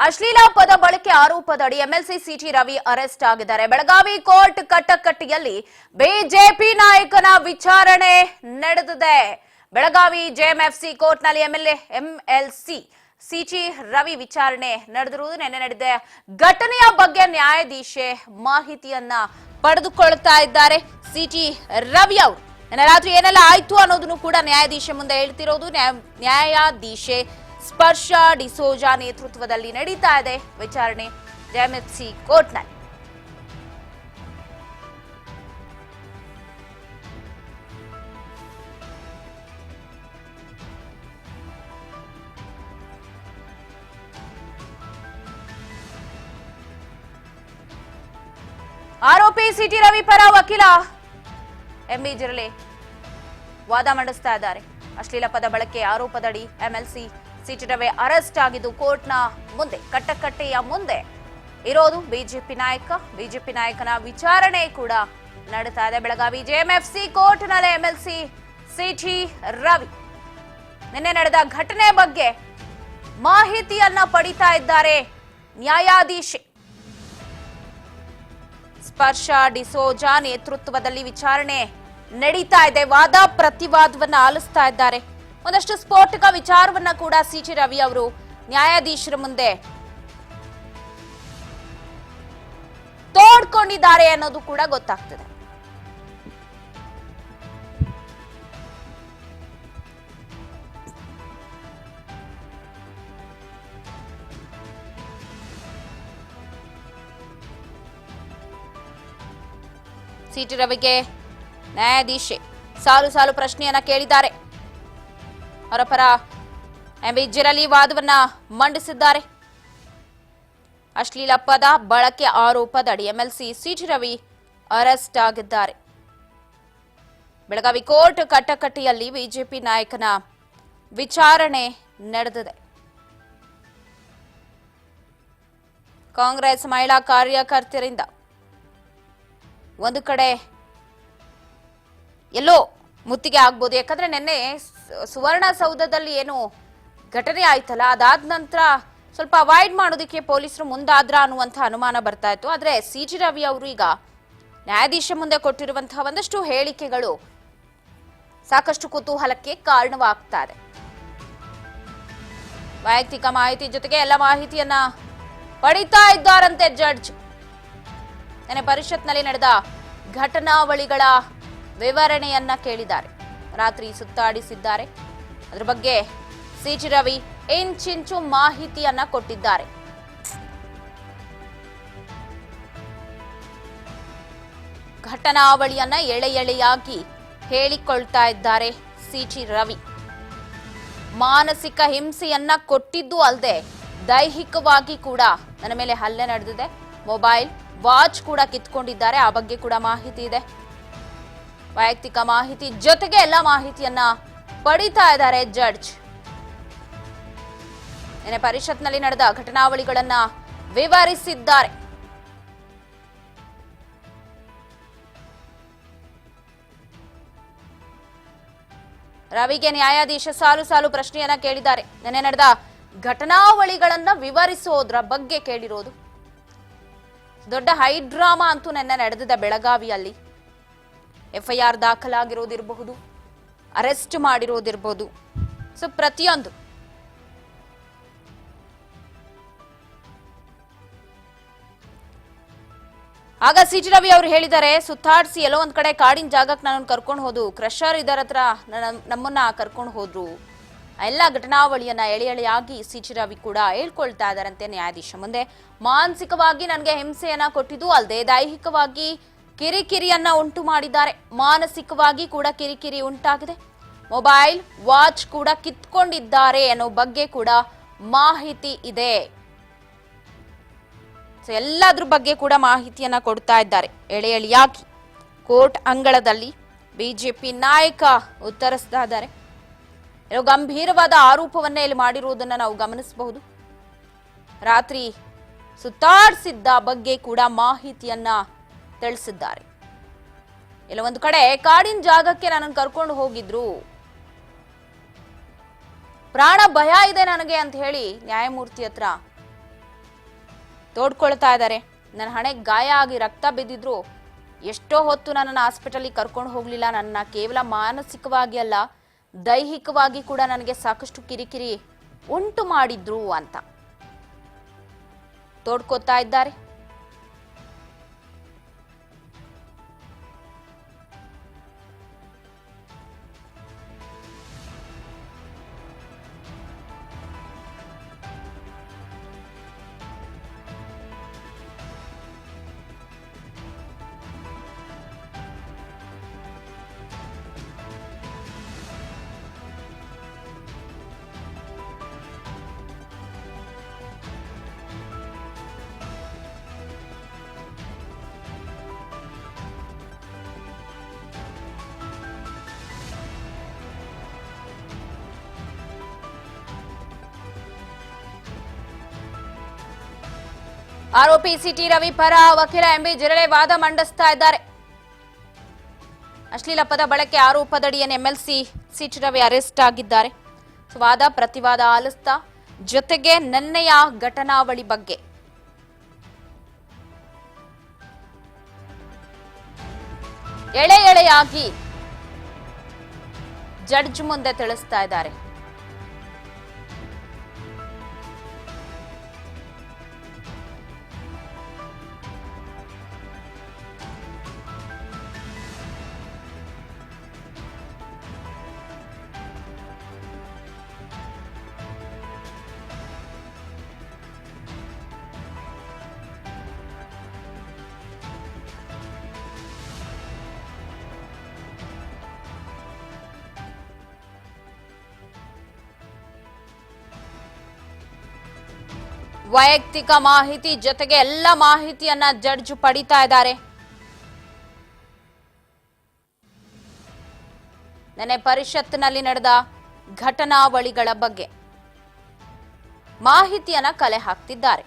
ಅಶ್ಲೀಲ ಪದ ಬಳಕೆ ಆರೋಪದಡಿ ಎಂಎಲ್ಸಿ ಸಿಟಿ ರವಿ ಅರೆಸ್ಟ್ ಆಗಿದ್ದಾರೆ. ಬೆಳಗಾವಿ ಕೋರ್ಟ್ ಕಟ್ಟಕಟ್ಟಿಯಲ್ಲಿ ಬಿಜೆಪಿ ನಾಯಕನ ವಿಚಾರಣೆ ನಡೆದಿದೆ. ಬೆಳಗಾವಿ ಜೆಎಂಎಫ್ಸಿ ಕೋರ್ಟ್ನಲ್ಲಿ ಎಂಎಲ್ಸಿ ಸಿಟಿ ರವಿ ವಿಚಾರಣೆ ನಡೆದಿರುವುದು ನಿನ್ನೆ ನಡೆದ ಘಟನೆಯ ಬಗ್ಗೆ ನ್ಯಾಯಾಧೀಶೆ ಮಾಹಿತಿಯನ್ನ ಪಡೆದುಕೊಳ್ತಾ ಇದ್ದಾರೆ. ಸಿಟಿ ರವಿ ಅವರು ನಿನ್ನೆ ರಾತ್ರಿ ಏನೆಲ್ಲ ಆಯ್ತು ಅನ್ನೋದನ್ನು ಕೂಡ ನ್ಯಾಯಾಧೀಶೆ ಮುಂದೆ ಹೇಳ್ತಿರೋದು. ನ್ಯಾಯಾಧೀಶೆ ಸ್ಪರ್ಶ ಡಿಸೋಜಾ ನೇತೃತ್ವದಲ್ಲಿ ನಡೀತಾ ಇದೆ ವಿಚಾರಣೆ ಜೆಎಂಎಫ್ಸಿ ಕೋರ್ಟ್ನಲ್ಲಿ. ಆರೋಪಿ ಸಿಟಿ ರವಿ ಪರ ವಕೀಲ ಎಂಬಿ ಜಿರಲೆ ವಾದ ಮಂಡಿಸ್ತಾ ಇದ್ದಾರೆ. ಅಶ್ಲೀಲ ಪದ ಬಳಕೆ ಆರೋಪದಡಿ ಎಂಎಲ್ಸಿ ಸಿಟಿ ರವಿ ಅರೆಸ್ಟ್ ಆಗಿದ್ದು ಕೋರ್ಟ್ನ ಮುಂದೆ ಕಟ್ಟಕಟ್ಟೆಯ ಮುಂದೆ ಇರೋದು ಬಿಜೆಪಿ ನಾಯಕನ ವಿಚಾರಣೆ ಕೂಡ ನಡೀತಾ ಇದೆ. ಬೆಳಗಾವಿ ಜೆಎಂಎಫ್ಸಿ ಕೋರ್ಟ್ನಲ್ಲಿ ಎಂಎಲ್ಸಿ ಸಿಟಿ ರವಿ ನಿನ್ನೆ ನಡೆದ ಘಟನೆ ಬಗ್ಗೆ ಮಾಹಿತಿಯನ್ನ ಪಡಿತಾ ಇದ್ದಾರೆ ನ್ಯಾಯಾಧೀಶೆ ಸ್ಪರ್ಶ ಡಿಸೋಜಾ ನೇತೃತ್ವದಲ್ಲಿ ವಿಚಾರಣೆ ನಡೀತಾ ಇದೆ. ವಾದ ಪ್ರತಿವಾದವನ್ನ ಆಲಿಸ್ತಾ ಇದ್ದಾರೆ. ಒಂದಷ್ಟು ಸ್ಫೋಟಕ ವಿಚಾರವನ್ನ ಕೂಡ ಸಿಟಿ ರವಿ ಅವರು ನ್ಯಾಯಾಧೀಶರ ಮುಂದೆ ತೋಡ್ಕೊಂಡಿದ್ದಾರೆ ಅನ್ನೋದು ಕೂಡ ಗೊತ್ತಾಗ್ತದೆ. ಸಿಟಿ ರವಿಗೆ ನ್ಯಾಯಾಧೀಶೆ ಸಾಲು ಪ್ರಶ್ನೆಯನ್ನ ಕೇಳಿದ್ದಾರೆ. ಅವರ ಪರ ಎಂಬಿ ಜಿರಲಿ ವಾದವನ್ನ ಮಂಡಿಸಿದ್ದಾರೆ. ಅಶ್ಲೀಲ ಪದ ಬಳಕೆ ಆರೋಪದಡಿ ಎಂಎಲ್ಸಿ ಸಿಟಿ ರವಿ ಅರೆಸ್ಟ್ ಆಗಿದ್ದಾರೆ. ಬೆಳಗಾವಿ ಕೋರ್ಟ್ ಕಟ್ಟಕಟ್ಟಿಯಲ್ಲಿ ಬಿಜೆಪಿ ನಾಯಕನ ವಿಚಾರಣೆ ನಡೆದಿದೆ. ಕಾಂಗ್ರೆಸ್ ಮಹಿಳಾ ಕಾರ್ಯಕರ್ತರಿಂದ ಒಂದು ಕಡೆ ಎಲ್ಲೋ ಮುತ್ತಿಗೆ ಆಗ್ಬೋದು. ಯಾಕಂದ್ರೆ ನಿನ್ನೆ ಸುವರ್ಣಸೌಧದಲ್ಲಿ ಏನು ಘಟನೆ ಆಯ್ತಲ್ಲ, ಅದಾದ ನಂತರ ಸ್ವಲ್ಪ ಅವಾಯ್ಡ್ ಮಾಡೋದಕ್ಕೆ ಪೊಲೀಸರು ಮುಂದಾದ್ರ ಅನ್ನುವಂಥ ಅನುಮಾನ ಬರ್ತಾ ಇತ್ತು. ಆದ್ರೆ ಸಿಟಿ ರವಿ ಅವರು ಈಗ ನ್ಯಾಯಾಧೀಶ ಮುಂದೆ ಕೊಟ್ಟಿರುವಂತಹ ಒಂದಷ್ಟು ಹೇಳಿಕೆಗಳು ಸಾಕಷ್ಟು ಕುತೂಹಲಕ್ಕೆ ಕಾರಣವಾಗ್ತಾ ಇದೆ. ವೈಯಕ್ತಿಕ ಮಾಹಿತಿ ಜೊತೆಗೆ ಎಲ್ಲ ಮಾಹಿತಿಯನ್ನ ಪಡಿತಾ ಇದ್ದಾರಂತೆ ಜಡ್ಜ್. ನಿನ್ನೆ ಪರಿಷತ್ನಲ್ಲಿ ನಡೆದ ಘಟನಾವಳಿಗಳ ವಿವರಣೆಯನ್ನ ಕೇಳಿದ್ದಾರೆ. ರಾತ್ರಿ ಸುತ್ತಾಡಿಸಿದ್ದಾರೆ. ಅದರ ಬಗ್ಗೆ ಸಿಟಿ ರವಿ ಇಂಚಿಂಚು ಮಾಹಿತಿಯನ್ನ ಕೊಟ್ಟಿದ್ದಾರೆ. ಘಟನಾವಳಿಯನ್ನ ಎಳೆಯಾಗಿ ಹೇಳಿಕೊಳ್ತಾ ಇದ್ದಾರೆ ಸಿಟಿ ರವಿ. ಮಾನಸಿಕ ಹಿಂಸೆಯನ್ನ ಕೊಟ್ಟಿದ್ದು ಅಲ್ಲದೆ ದೈಹಿಕವಾಗಿ ಕೂಡ ನನ್ನ ಮೇಲೆ ಹಲ್ಲೆ ನಡೆದಿದೆ. ಮೊಬೈಲ್ ವಾಚ್ ಕೂಡ ಕಿತ್ಕೊಂಡಿದ್ದಾರೆ. ಆ ಬಗ್ಗೆ ಕೂಡ ಮಾಹಿತಿ ಇದೆ. ವೈಯಕ್ತಿಕ ಮಾಹಿತಿ ಜೊತೆಗೆ ಎಲ್ಲ ಮಾಹಿತಿಯನ್ನ ಪಡಿತಾ ಇದ್ದಾರೆ ಜಡ್ಜ್. ನಿನ್ನೆ ಪರಿಷತ್ನಲ್ಲಿ ನಡೆದ ಘಟನಾವಳಿಗಳನ್ನ ವಿವರಿಸಿದ್ದಾರೆ. ರವಿಗೆ ನ್ಯಾಯಾಧೀಶ ಸಾಲು ಪ್ರಶ್ನೆಯನ್ನ ಕೇಳಿದ್ದಾರೆ. ನಿನ್ನೆ ನಡೆದ ಘಟನಾವಳಿಗಳನ್ನ ವಿವರಿಸೋದ್ರ ಬಗ್ಗೆ ಕೇಳಿರೋದು. ದೊಡ್ಡ ಹೈಡ್ರಾಮಾ ಅಂತೂ ನಿನ್ನೆ ನಡೆದಿದೆ ಬೆಳಗಾವಿಯಲ್ಲಿ. ಎಫ್ಐಆರ್ ದಾಖಲಾಗಿರೋದಿರಬಹುದು, ಅರೆಸ್ಟ್ ಮಾಡಿರೋದಿರಬಹುದು, ಸೊ ಪ್ರತಿಯೊಂದು ಆಗ ಸಿಟಿ ರವಿ ಅವರು ಹೇಳಿದ್ದಾರೆ, ಸುತ್ತಾಡಿಸಿ ಎಲ್ಲೋ ಒಂದ್ ಕಡೆ ಕಾಡಿನ ಜಾಗಕ್ಕೆ ನಾನು ಕರ್ಕೊಂಡು ಹೋದು, ಕ್ರಷರ್ ಇದರ ಹತ್ರ ನಮ್ಮನ್ನ ಕರ್ಕೊಂಡು ಹೋದ್ರು. ಎಲ್ಲ ಘಟನಾವಳಿಯನ್ನ ಎಳೆಯಾಗಿ ಸಿಟಿ ರವಿ ಕೂಡ ಹೇಳ್ಕೊಳ್ತಾ ಇದ್ದಾರಂತೆ ನ್ಯಾಯಾಧೀಶ ಮುಂದೆ. ಮಾನಸಿಕವಾಗಿ ನನಗೆ ಹಿಂಸೆಯನ್ನ ಕೊಟ್ಟಿದ್ದು ಅಲ್ಲದೆ ದೈಹಿಕವಾಗಿ ಕಿರಿಕಿರಿಯನ್ನ ಉಂಟು ಮಾಡಿದ್ದಾರೆ. ಮಾನಸಿಕವಾಗಿ ಕೂಡ ಕಿರಿಕಿರಿ ಉಂಟಾಗಿದೆ. ಮೊಬೈಲ್ ವಾಚ್ ಕೂಡ ಕಿತ್ಕೊಂಡಿದ್ದಾರೆ ಅನ್ನೋ ಬಗ್ಗೆ ಕೂಡ ಮಾಹಿತಿ ಇದೆ. ಸೊ ಎಲ್ಲದ್ರ ಬಗ್ಗೆ ಕೂಡ ಮಾಹಿತಿಯನ್ನ ಕೊಡ್ತಾ ಇದ್ದಾರೆ ಎಳೆಯಾಗಿ. ಕೋರ್ಟ್ ಅಂಗಳದಲ್ಲಿ ಬಿಜೆಪಿ ನಾಯಕ ಉತ್ತರಿಸ್ತಾ ಇದ್ದಾರೆ. ಗಂಭೀರವಾದ ಆರೋಪವನ್ನೇ ಇಲ್ಲಿ ಮಾಡಿರುವುದನ್ನ ನಾವು ಗಮನಿಸಬಹುದು. ರಾತ್ರಿ ಸುತ್ತಾಡಿಸಿದ್ದ ಬಗ್ಗೆ ಕೂಡ ಮಾಹಿತಿಯನ್ನ ತಿಳಿಸಿದ್ದಾರೆ. ಎಲ್ಲ ಒಂದು ಕಡೆ ಕಾಡಿನ ಜಾಗಕ್ಕೆ ನನ್ನನ್ನು ಕರ್ಕೊಂಡು ಹೋಗಿದ್ರು, ಪ್ರಾಣ ಭಯ ಇದೆ ನನಗೆ ಅಂತ ಹೇಳಿ ನ್ಯಾಯಮೂರ್ತಿ ಹತ್ರ ತೋಡ್ಕೊಳ್ತಾ ಇದ್ದಾರೆ. ನನ್ನ ಹಣೆಗೆ ಗಾಯ ಆಗಿ ರಕ್ತ ಬಿದ್ದಿದ್ರು ಎಷ್ಟೋ ಹೊತ್ತು ನನ್ನನ್ನು ಹಾಸ್ಪಿಟಲ್ಗೆ ಕರ್ಕೊಂಡು ಹೋಗಲಿಲ್ಲ. ನನ್ನ ಕೇವಲ ಮಾನಸಿಕವಾಗಿ ಅಲ್ಲ, ದೈಹಿಕವಾಗಿ ಕೂಡ ನನಗೆ ಸಾಕಷ್ಟು ಕಿರಿಕಿರಿ ಉಂಟು ಮಾಡಿದ್ರು ಅಂತ ತೋಡ್ಕೊತಾ ಇದ್ದಾರೆ. ಆರೋಪಿ ಸಿಟಿ ರವಿ ಪರ ವಕೀಲ ಎಂಬಿ ಜಿರಳೆ ವಾದ ಮಂಡಿಸ್ತಾ ಇದ್ದಾರೆ. ಅಶ್ಲೀಲ ಪದ ಬಳಕೆ ಆರೋಪದಡಿಯನ್ನು ಎಂಎಲ್ಸಿ ಸಿಟಿ ರವಿ ಅರೆಸ್ಟ್ ಆಗಿದ್ದಾರೆ. ವಾದ ಪ್ರತಿವಾದ ಆಲಿಸ್ತಾ ಜೊತೆಗೆ ನಿನ್ನೆಯ ಘಟನಾವಳಿ ಬಗ್ಗೆ ಎಳೆ ಎಳೆಯಾಗಿ ಜಡ್ಜ್ ಮುಂದೆ ತಿಳಿಸ್ತಾ ಇದ್ದಾರೆ. ವೈಯಕ್ತಿಕ ಮಾಹಿತಿ ಜೊತೆಗೆ ಎಲ್ಲ ಮಾಹಿತಿಯನ್ನ ಜಡ್ಜ್ ಪಡಿತಾ ಇದ್ದಾರೆ. ನೆನೆ ಪರಿಷತ್ನಲ್ಲಿ ನಡೆದ ಘಟನಾವಳಿಗಳ ಬಗ್ಗೆ ಮಾಹಿತಿಯನ್ನ ಕಲೆ ಹಾಕ್ತಿದ್ದಾರೆ.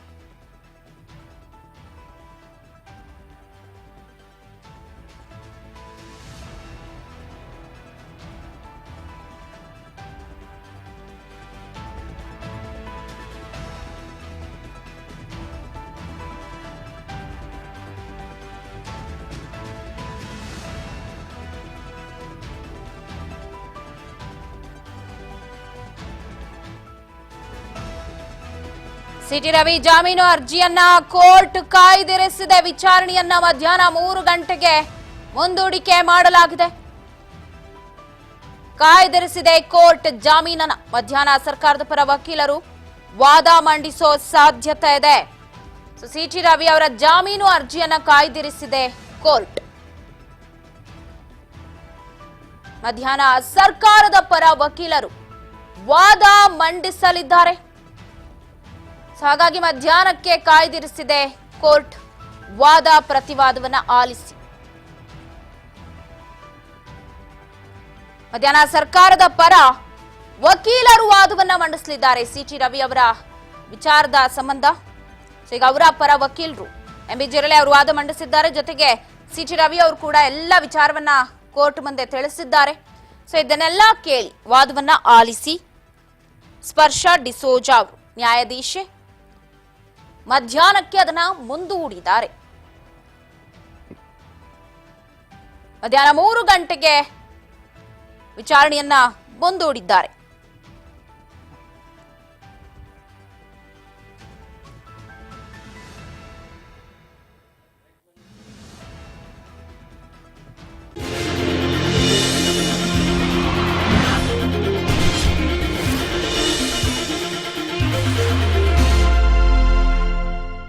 ಸಿಟಿ ರವಿ ಜಾಮೀನು ಅರ್ಜಿಯನ್ನ ಕೋರ್ಟ್ ಕಾಯ್ದಿರಿಸಿದೆ. ವಿಚಾರಣೆಯನ್ನ ಮಧ್ಯಾಹ್ನ 3 ಗಂಟೆಗೆ ಮುಂದೂಡಿಕೆ ಮಾಡಲಾಗಿದೆ. ಕಾಯ್ದಿರಿಸಿದೆ ಕೋರ್ಟ್ ಜಾಮೀನನ್ನ. ಮಧ್ಯಾಹ್ನ ಸರ್ಕಾರದ ಪರ ವಕೀಲರು ವಾದ ಮಂಡಿಸೋ ಸಾಧ್ಯತೆ ಇದೆ. ಸಿಟಿ ರವಿ ಅವರ ಜಾಮೀನು ಅರ್ಜಿಯನ್ನ ಕಾಯ್ದಿರಿಸಿದೆ ಕೋರ್ಟ್. ಮಧ್ಯಾಹ್ನ ಸರ್ಕಾರದ ಪರ ವಕೀಲರು ವಾದ ಮಂಡಿಸಲಿದ್ದಾರೆ. ಹಾಗಾಗಿ ಮಧ್ಯಾಹ್ನಕ್ಕೆ ಕಾಯ್ದಿರಿಸಿದೆ ಕೋರ್ಟ್ ವಾದ ಪ್ರತಿವಾದವನ್ನ ಆಲಿಸಿ. ಮಧ್ಯಾಹ್ನ ಸರ್ಕಾರದ ಪರ ವಕೀಲರು ವಾದವನ್ನ ಮಂಡಿಸಲಿದ್ದಾರೆ ಸಿಟಿ ರವಿ ಅವರ ವಿಚಾರದ ಸಂಬಂಧ. ಈಗ ಅವರ ಪರ ವಕೀಲರು ಎಂಬಿ ಜಿರಳೆ ಅವರು ವಾದ ಮಂಡಿಸಿದ್ದಾರೆ. ಜೊತೆಗೆ ಸಿಟಿ ರವಿ ಅವರು ಕೂಡ ಎಲ್ಲ ವಿಚಾರವನ್ನ ಕೋರ್ಟ್ ಮುಂದೆ ತಿಳಿಸಿದ್ದಾರೆ. ಇದನ್ನೆಲ್ಲ ಕೇಳಿ ವಾದವನ್ನ ಆಲಿಸಿ ಸ್ಪರ್ಶ ಡಿಸೋಜಾ ಅವರು ನ್ಯಾಯಾಧೀಶೆ ಮಧ್ಯಾಹ್ನಕ್ಕೆ ಅದನ್ನ ಮುಂದೂಡಿದ್ದಾರೆ. ಮಧ್ಯಾಹ್ನ 3 ಗಂಟೆಗೆ ವಿಚಾರಣೆಯನ್ನ ಮುಂದೂಡಿದ್ದಾರೆ.